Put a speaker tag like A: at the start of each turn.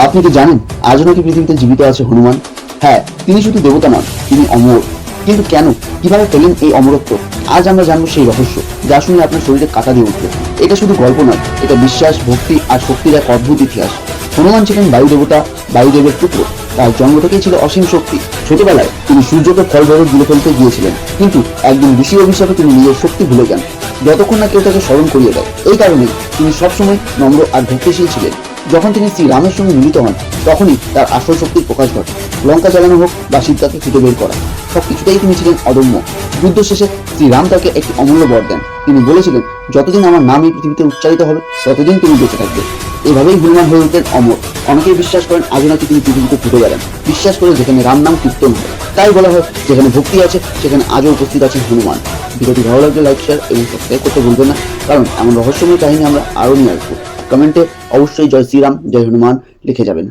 A: আপনি কি জানেন আজও নাকি পৃথিবীতে জীবিত আছে হনুমান? হ্যাঁ, তিনি শুধু দেবতা নন, তিনি অমর। কিন্তু কেন, কিভাবে পেলেন এই অমরত্ব? আজ আমরা জানবো সেই রহস্য, যা শুনে আপনার শরীরে কাঁটা দিয়ে উঠবে। এটা শুধু গল্প নয়, এটা বিশ্বাস, ভক্তি আর শক্তির এক অদ্ভুত ইতিহাস। হনুমান ছিলেন বায়ু দেবতা, বায়ুদেবের পুত্র। তার জন্ম থেকেই ছিল অসীম শক্তি। ছোটবেলায় তিনি সূর্যকে ফল ভেবে গিলে ফেলতে গিয়েছিলেন, কিন্তু একদিন ঋষি অভিশাপে তিনি নিজের শক্তি ভুলে যান, যতক্ষণ না কেউ তাকে স্মরণ করিয়ে দেয়। এই কারণেই তিনি সবসময় নম্র আর ভক্তিশীল ছিলেন। যখন তিনি শ্রীরামের সঙ্গে মিলিত হন, তখনই তার আসল শক্তির প্রকাশ ঘটে। লঙ্কা জ্বালানো হোক বা সীতাকে খুঁজে বের করা, সবকিছুতেই তিনি ছিলেন অদম্য। যুদ্ধ শেষে শ্রীরাম তাকে একটি অমূল্য বর দেন। তিনি বলেছিলেন, যতদিন আমার নাম এই পৃথিবীতে উচ্চারিত হবে, ততদিন তিনি বেঁচে থাকবে। এভাবেই হনুমান হয়ে উঠলেন অমর। অনেকেই বিশ্বাস করেন আজও নাকি তিনি পৃথিবীতে ঘুরে বেড়ান। বিশ্বাস করে যেখানে রাম নাম কীর্তন হয়। তাই বলা হয়, যেখানে ভক্তি আছে সেখানে আজও উপস্থিত আছেন হনুমান। ভিডিওটি ভালো লাগলে লাইক, শেয়ার এবং সাবস্ক্রাইব করতে ভুলবেন না, কারণ এমন রহস্যময় কাহিনী আমরা আরও নিয়ে আসবো। কমেন্টে অবশ্যই জয় শ্রীরাম, জয় হনুমান লিখে যাবেন।